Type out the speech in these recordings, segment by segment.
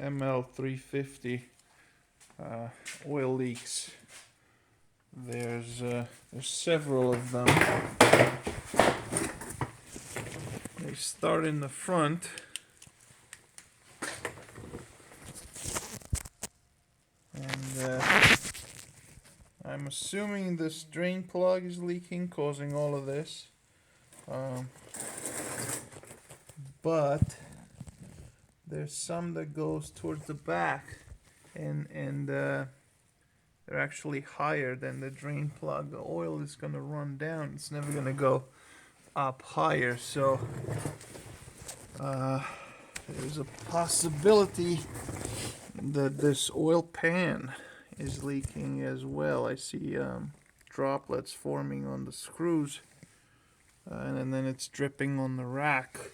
ML350 oil leaks. There's several of them. They start in the front. And I'm assuming this drain plug is leaking, causing all of this. But there's some that goes towards the back, and they're actually higher than the drain plug. The oil is gonna run down. It's never gonna go up higher. So there's a possibility that this oil pan is leaking as well. I see droplets forming on the screws, and then it's dripping on the rack.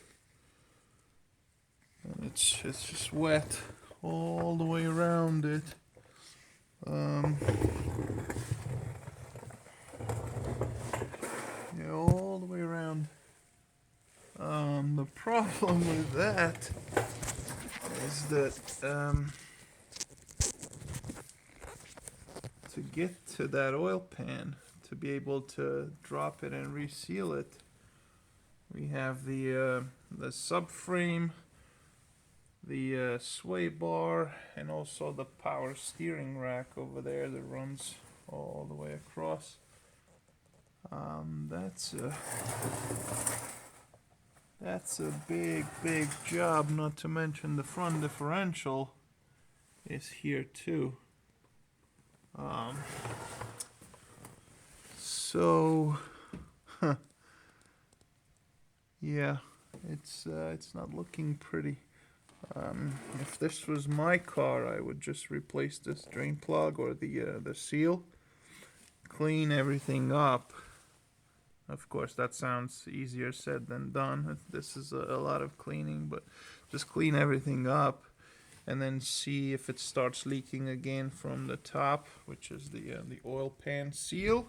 And it's just wet all the way around it. Yeah, all the way around. The problem with that is that to get to that oil pan, to be able to drop it and reseal it, we have the subframe, the sway bar, and also the power steering rack over there that runs all the way across. That's a big job, not to mention the front differential is here too. Yeah, it's not looking pretty. If this was my car, I would just replace this drain plug or the seal, clean everything up. Of course, that sounds easier said than done. This is a lot of cleaning, but just clean everything up and then see if it starts leaking again from the top, which is the oil pan seal,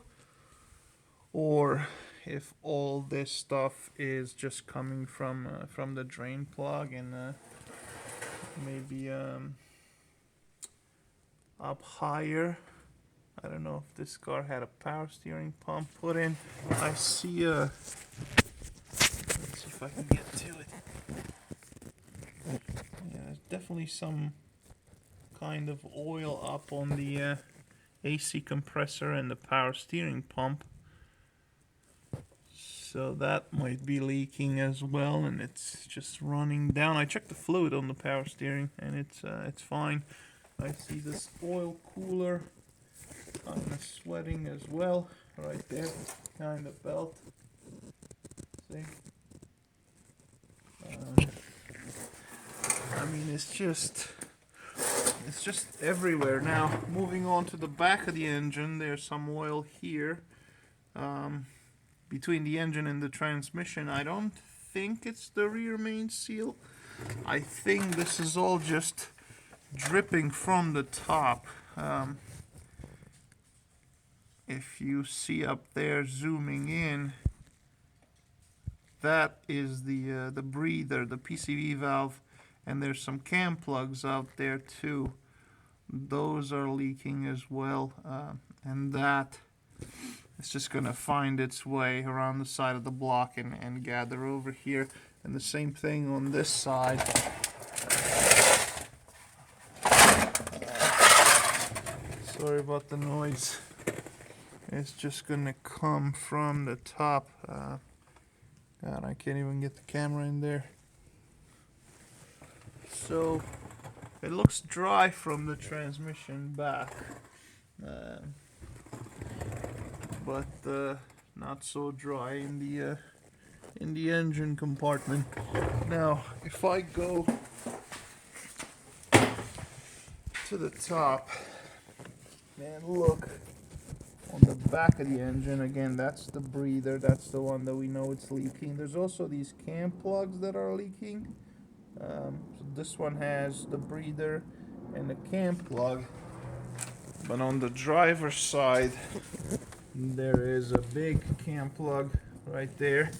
or if all this stuff is just coming from the drain plug and maybe up higher. I don't know if this car had a power steering pump put in. I see let's see if I can get to it. Yeah, there's definitely some kind of oil up on the AC compressor and the power steering pump. So that might be leaking as well, and it's just running down. I checked the fluid on the power steering, and it's fine. I see this oil cooler kind of sweating as well, right there, behind the belt. See? I mean, it's just everywhere. Now, moving on to the back of the engine, there's some oil here. Between the engine and the transmission, I don't think it's the rear main seal. I think this is all just dripping from the top. If you see up there zooming in, that is the breather, the PCV valve, and there's some cam plugs out there too. Those are leaking as well, and that it's just gonna find its way around the side of the block and gather over here. And the same thing on this side. Sorry about the noise. It's just gonna come from the top. God, I can't even get the camera in there. So it looks dry from the transmission back. But not so dry in the engine compartment. Now, if I go to the top and look on the back of the engine, again, that's the breather. That's the one that we know it's leaking. There's also these cam plugs that are leaking. So this one has the breather and the cam plug. But on the driver's side, there is a big cam plug right there.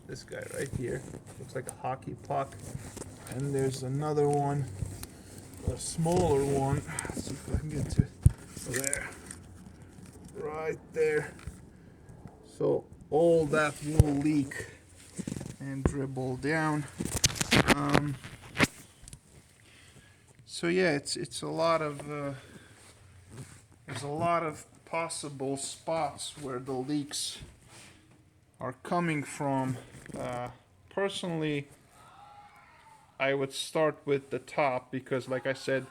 This guy right here looks like a hockey puck. And there's another one a smaller one. Let's see if I can get to there. Right there. So all that will leak and dribble down. So yeah, it's a lot of there's a lot of possible spots where the leaks are coming from. Personally, I would start with the top because, like I said,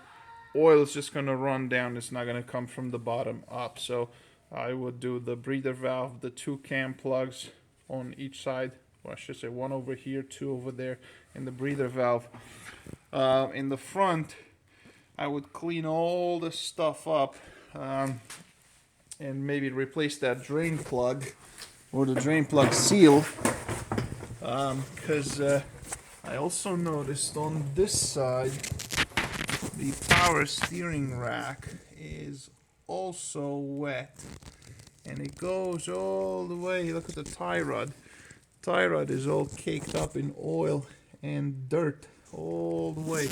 oil is just going to run down. It's not going to come from the bottom up. So I would do the breather valve, the 2 cam plugs on each side, or I should say 1 over here, 2 over there, and the breather valve. In the front, I would clean all this stuff up and maybe replace that drain plug or the drain plug seal, because I also noticed on this side the power steering rack is also wet, and it goes all the way. Look at the tie rod. Tie rod is all caked up in oil and dirt all the way.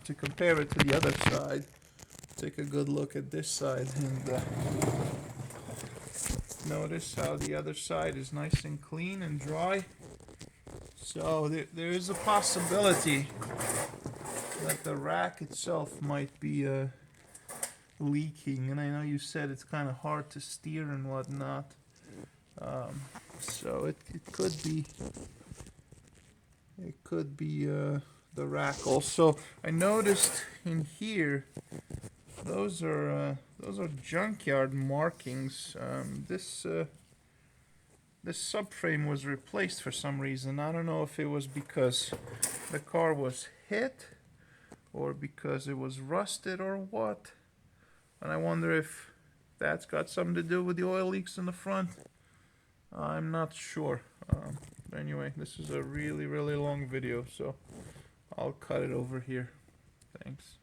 To compare it to the other side, take a good look at this side and notice how the other side is nice and clean and dry. So there is a possibility that the rack itself might be leaking, and I know you said it's kind of hard to steer and whatnot, so it could be the rack. Also, I noticed in here those are junkyard markings. This subframe was replaced for some reason. I don't know if it was because the car was hit or because it was rusted or what. And I wonder if that's got something to do with the oil leaks in the front. I'm not sure. Anyway, this is a really long video, so I'll cut it over here. Thanks.